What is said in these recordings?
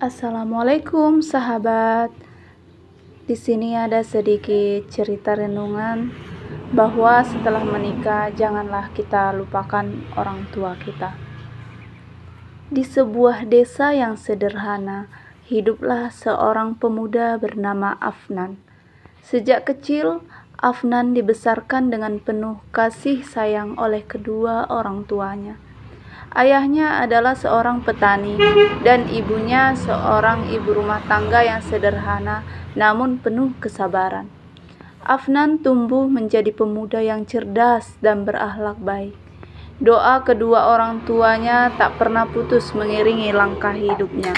Assalamualaikum sahabat. Di sini ada sedikit cerita renungan bahwa setelah menikah janganlah kita lupakan orang tua kita. Di sebuah desa yang sederhana, hiduplah seorang pemuda bernama Afnan. Sejak kecil, Afnan dibesarkan dengan penuh kasih sayang oleh kedua orang tuanya. Ayahnya adalah seorang petani dan ibunya seorang ibu rumah tangga yang sederhana namun penuh kesabaran. Afnan tumbuh menjadi pemuda yang cerdas dan berakhlak baik. Doa kedua orang tuanya tak pernah putus mengiringi langkah hidupnya.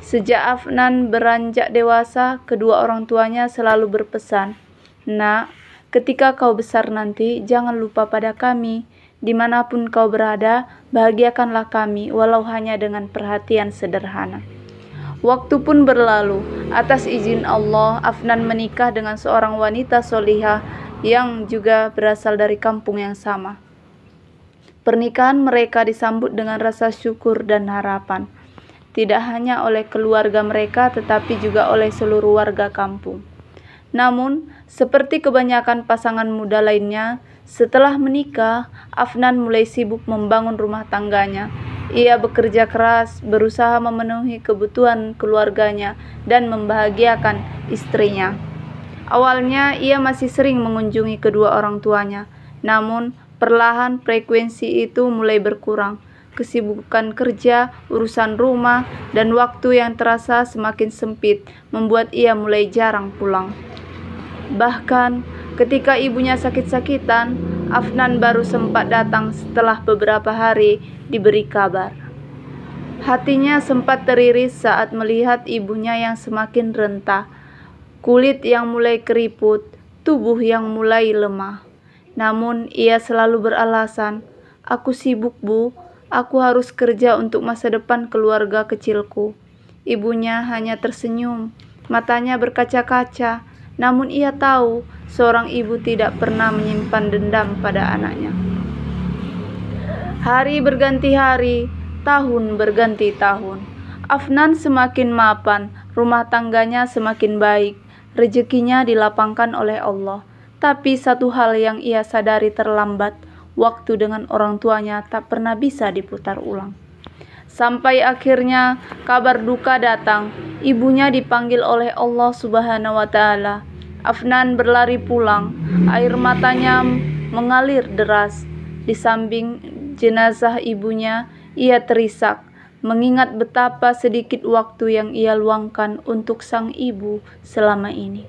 Sejak Afnan beranjak dewasa, kedua orang tuanya selalu berpesan, "Nak, ketika kau besar nanti, jangan lupa pada kami. Dimanapun kau berada, bahagiakanlah kami walau hanya dengan perhatian sederhana." Waktu pun berlalu. Atas izin Allah, Afnan menikah dengan seorang wanita solihah yang juga berasal dari kampung yang sama. Pernikahan mereka disambut dengan rasa syukur dan harapan, tidak hanya oleh keluarga mereka tetapi juga oleh seluruh warga kampung. Namun, seperti kebanyakan pasangan muda lainnya, setelah menikah, Afnan mulai sibuk membangun rumah tangganya. Ia bekerja keras, berusaha memenuhi kebutuhan keluarganya, dan membahagiakan istrinya. Awalnya, ia masih sering mengunjungi kedua orang tuanya. Namun, perlahan frekuensi itu mulai berkurang. Kesibukan kerja, urusan rumah, dan waktu yang terasa semakin sempit membuat ia mulai jarang pulang. Bahkan, ketika ibunya sakit-sakitan, Afnan baru sempat datang setelah beberapa hari diberi kabar. Hatinya sempat teriris saat melihat ibunya yang semakin rentah, kulit yang mulai keriput, tubuh yang mulai lemah. Namun ia selalu beralasan, "Aku sibuk, Bu. Aku harus kerja untuk masa depan keluarga kecilku." Ibunya hanya tersenyum, matanya berkaca-kaca. Namun ia tahu seorang ibu tidak pernah menyimpan dendam pada anaknya. Hari berganti hari, tahun berganti tahun. Afnan semakin mapan, rumah tangganya semakin baik, rezekinya dilapangkan oleh Allah. Tapi satu hal yang ia sadari terlambat, waktu dengan orang tuanya tak pernah bisa diputar ulang. Sampai akhirnya kabar duka datang. Ibunya dipanggil oleh Allah Subhanahu wa Ta'ala. Afnan berlari pulang, air matanya mengalir deras. Di samping jenazah ibunya, ia terisak, mengingat betapa sedikit waktu yang ia luangkan untuk sang ibu selama ini.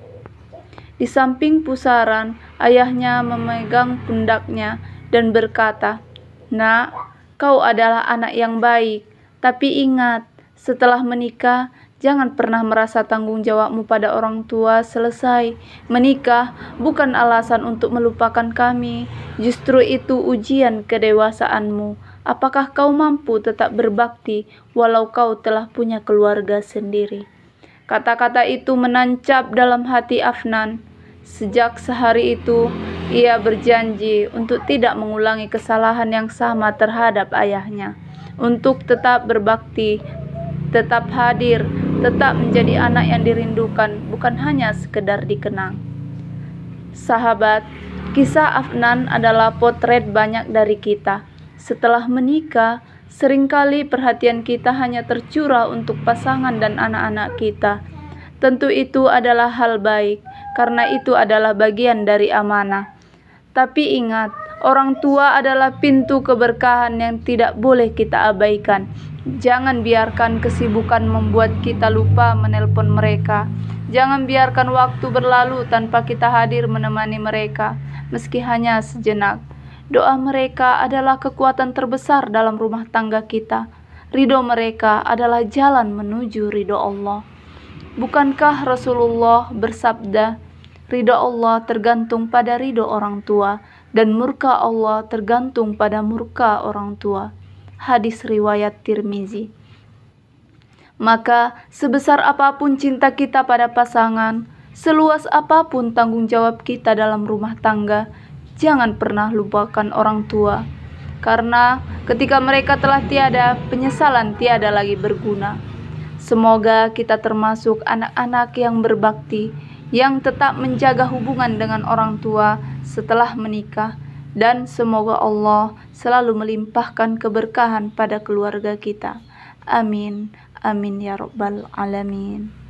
Di samping pusaran, ayahnya memegang pundaknya dan berkata, "Nak, kau adalah anak yang baik. Tapi ingat, setelah menikah, jangan pernah merasa tanggung jawabmu pada orang tua selesai. Menikah bukan alasan untuk melupakan kami. Justru itu ujian kedewasaanmu. Apakah kau mampu tetap berbakti walau kau telah punya keluarga sendiri?" Kata-kata itu menancap dalam hati Afnan. Sejak sehari itu, ia berjanji untuk tidak mengulangi kesalahan yang sama terhadap ayahnya. Untuk tetap berbakti, tetap hadir, tetap menjadi anak yang dirindukan, bukan hanya sekedar dikenang. Sahabat, kisah Afnan adalah potret banyak dari kita. Setelah menikah, seringkali perhatian kita hanya tercurah untuk pasangan dan anak-anak kita. Tentu itu adalah hal baik, karena itu adalah bagian dari amanah. Tapi ingat, orang tua adalah pintu keberkahan yang tidak boleh kita abaikan. Jangan biarkan kesibukan membuat kita lupa menelpon mereka. Jangan biarkan waktu berlalu tanpa kita hadir menemani mereka, meski hanya sejenak. Doa mereka adalah kekuatan terbesar dalam rumah tangga kita. Ridho mereka adalah jalan menuju ridho Allah. Bukankah Rasulullah bersabda, "Ridho Allah tergantung pada ridho orang tua, dan murka Allah tergantung pada murka orang tua." Hadis riwayat Tirmizi. Maka, sebesar apapun cinta kita pada pasangan, seluas apapun tanggung jawab kita dalam rumah tangga, jangan pernah lupakan orang tua. Karena ketika mereka telah tiada, penyesalan tiada lagi berguna. Semoga kita termasuk anak-anak yang berbakti, yang tetap menjaga hubungan dengan orang tua setelah menikah, dan semoga Allah selalu melimpahkan keberkahan pada keluarga kita. Amin. Amin ya rabbal alamin.